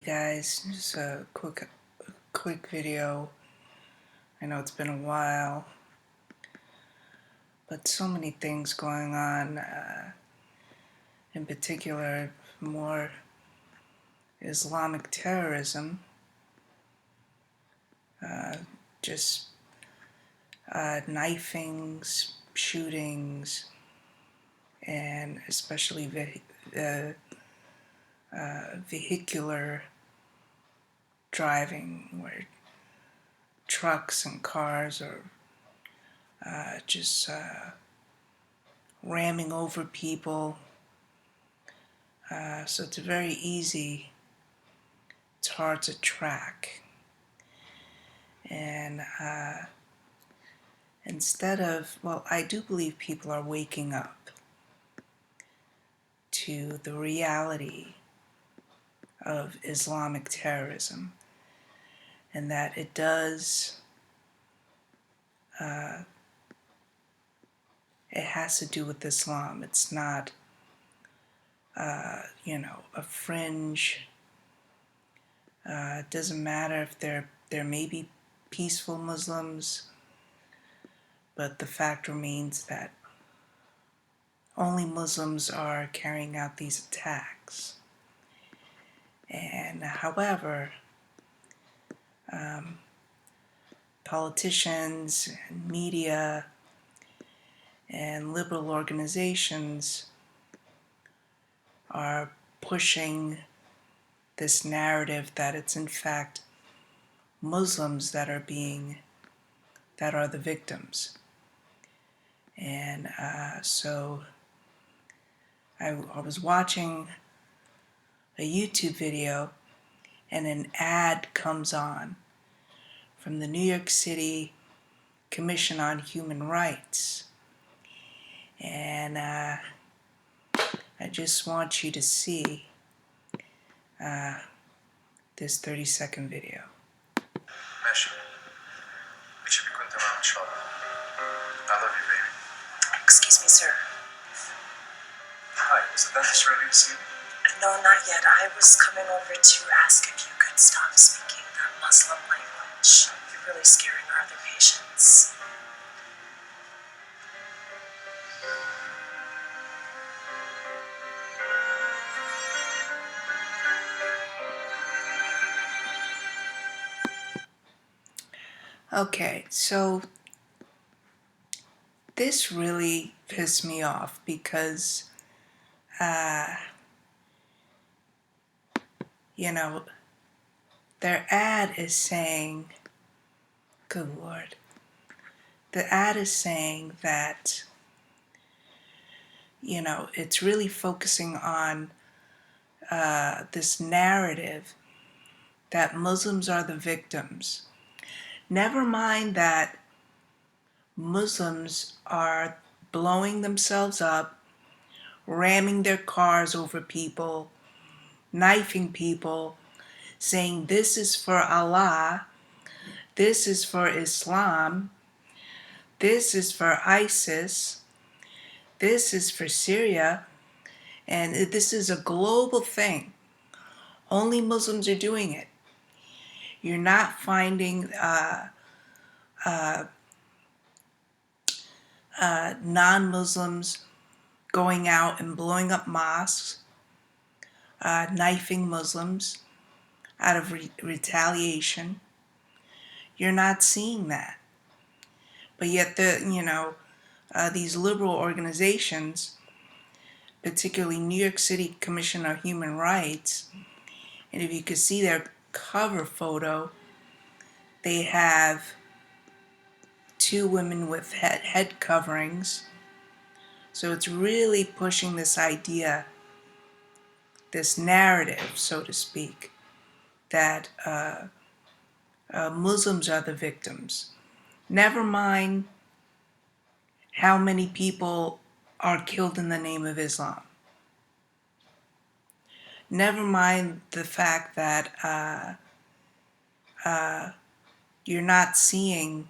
Guys, just a quick video. I know it's been a while, but so many things going on, in particular more Islamic terrorism, just knifings, shootings, and especially vehicular driving, where trucks and cars are just ramming over people. So it's very easy, it's hard to track. And instead of, I do believe people are waking up to the reality of Islamic terrorism, and that it does, it has to do with Islam. It's not, a fringe. It doesn't matter if there may be peaceful Muslims, but the fact remains that only Muslims are carrying out these attacks. And however, politicians and media and liberal organizations are pushing this narrative that it's in fact Muslims that are the victims. And so I was watching a YouTube video, and an ad comes on from the New York City Commission on Human Rights. And I just want you to see this 30-second video. I love you, baby. Excuse me, sir. Hi, is the dentist ready to see you? No, not yet. I was coming over to ask if you could stop speaking the Muslim language. You're really scaring our other patients. Okay, so this really pissed me off because, their ad is saying, good Lord, the ad is saying that, it's really focusing on this narrative that Muslims are the victims. Never mind that Muslims are blowing themselves up, ramming their cars over people, knifing people, saying this is for Allah, this is for Islam, this is for ISIS, this is for Syria, and this is a global thing. Only Muslims are doing it. You're not finding non-Muslims going out and blowing up mosques, knifing Muslims out of retaliation. You're not seeing that. But yet these liberal organizations, particularly New York City Commission on Human Rights, and if you could see their cover photo, they have two women with head coverings. So it's really pushing this idea, this narrative, so to speak, that Muslims are the victims. Never mind how many people are killed in the name of Islam. Never mind the fact that you're not seeing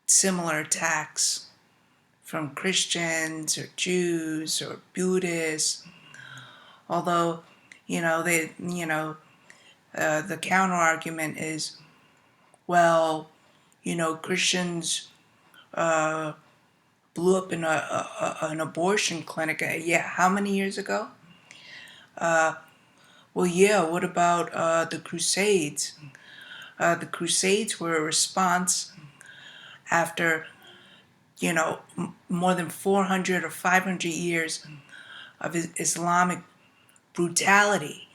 similar attacks from Christians or Jews or Buddhists Although, the counter argument is, well, Christians blew up in an abortion clinic. Yeah, how many years ago? Well, yeah, what about the Crusades? The Crusades were a response after, more than 400 or 500 years of Islamic brutality.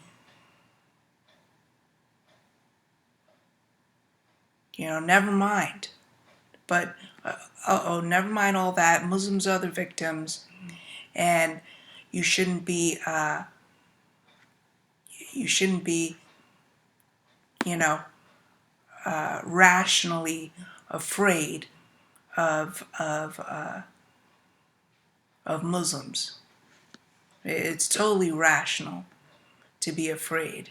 Never mind. But, never mind all that. Muslims are the victims, and you shouldn't be, you know, rationally afraid of Muslims. It's totally rational to be afraid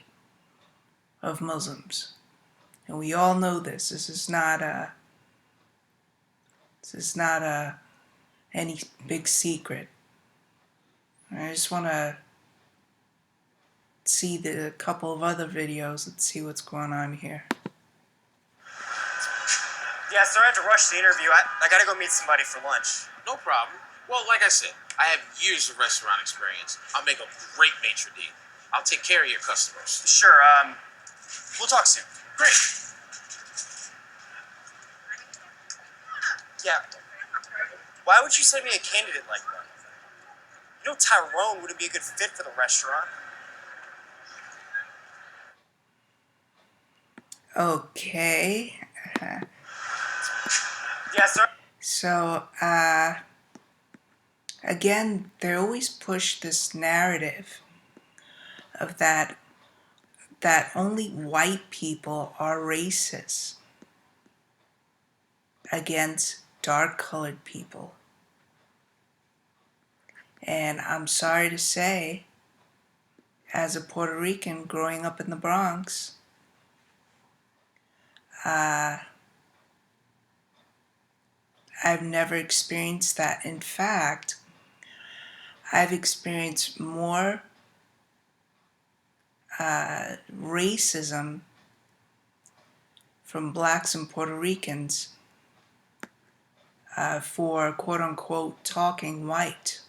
of Muslims, and we all know this. This is not any big secret. I just want to see the couple of other videos. Let's see what's going on here. Yeah, sorry I had to rush the interview. I gotta go meet somebody for lunch. No problem. Well, like I said, I have years of restaurant experience. I'll make a great maitre d'. I'll take care of your customers. Sure, we'll talk soon. Great. Yeah. Why would you send me a candidate like that? You know Tyrone wouldn't be a good fit for the restaurant. Okay. Yeah, sir. So, again, they always push this narrative of that only white people are racist against dark-colored people. And I'm sorry to say, as a Puerto Rican growing up in the Bronx, I've never experienced that. In fact, I've experienced more racism from blacks and Puerto Ricans for quote-unquote talking white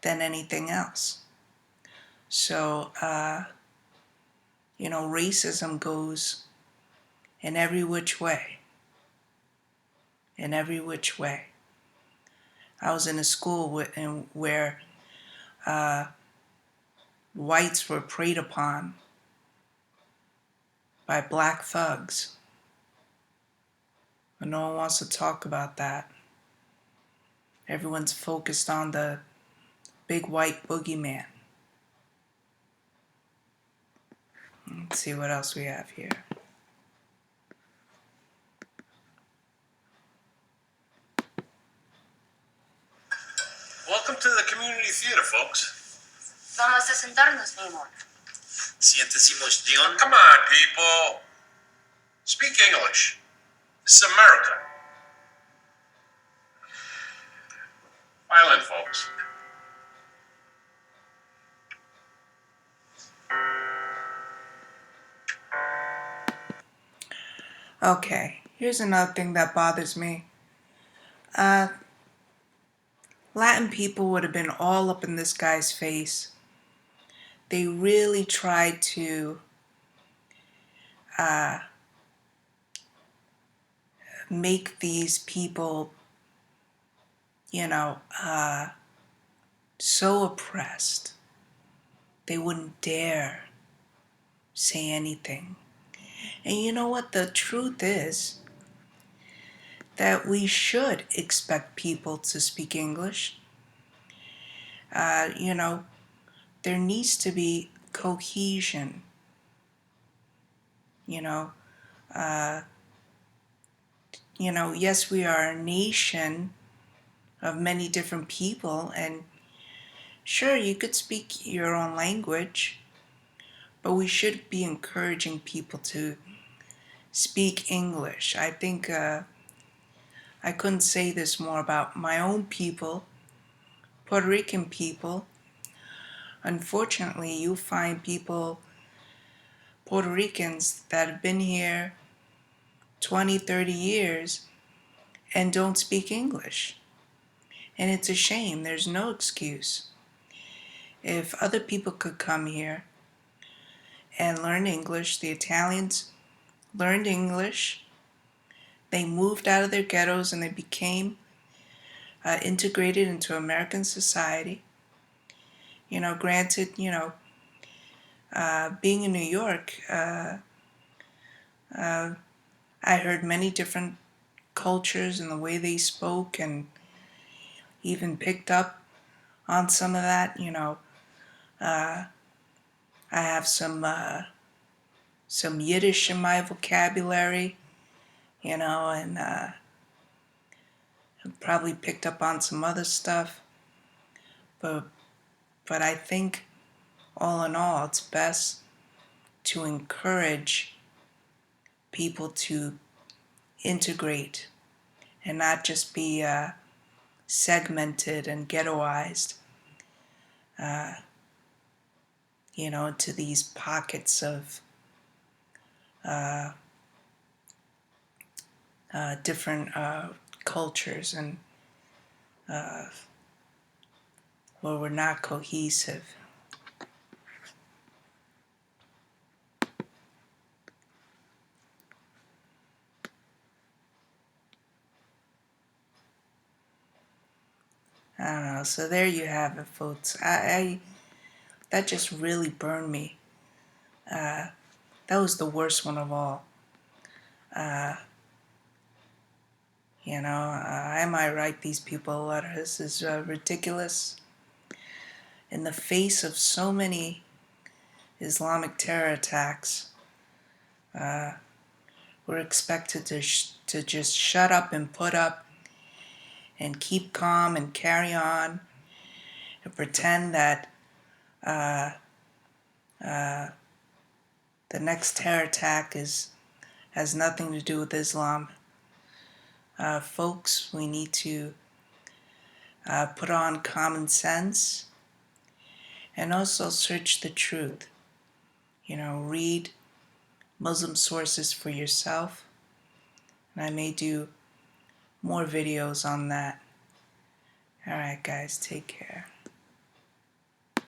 than anything else. So, racism goes in every which way. In every which way. I was in a school where whites were preyed upon by black thugs. But no one wants to talk about that. Everyone's focused on the big white boogeyman. Let's see what else we have here. Welcome to the community theater, folks. Vamos a sentarnos, mi amor. Siéntese, John. Come on, people. Speak English. This is America. File in, folks. Okay, here's another thing that bothers me. Latin people would have been all up in this guy's face. They really tried to make these people, so oppressed. They wouldn't dare say anything. And you know what? The truth is that we should expect people to speak English. There needs to be cohesion. Yes, we are a nation of many different people, and sure, you could speak your own language, but we should be encouraging people to speak English. I think I couldn't say this more about my own people, Puerto Rican people, unfortunately, you find people, Puerto Ricans, that have been here 20, 30 years and don't speak English. And it's a shame. There's no excuse. If other people could come here and learn English, the Italians learned English, they moved out of their ghettos and they became integrated into American society. You know, granted, being in New York, I heard many different cultures and the way they spoke, and even picked up on some of that. I have some Yiddish in my vocabulary, and probably picked up on some other stuff. But I think all in all, it's best to encourage people to integrate and not just be segmented and ghettoized, into these pockets of different cultures, and where we're not cohesive. I don't know. So there you have it, folks. I that just really burned me. That was the worst one of all. Am I right? These people letters is ridiculous. In the face of so many Islamic terror attacks, we're expected to just shut up and put up and keep calm and carry on and pretend that the next terror attack has nothing to do with Islam. Folks, we need to put on common sense and also search the truth. Read Muslim sources for yourself. And I may do more videos on that. Alright guys, take care.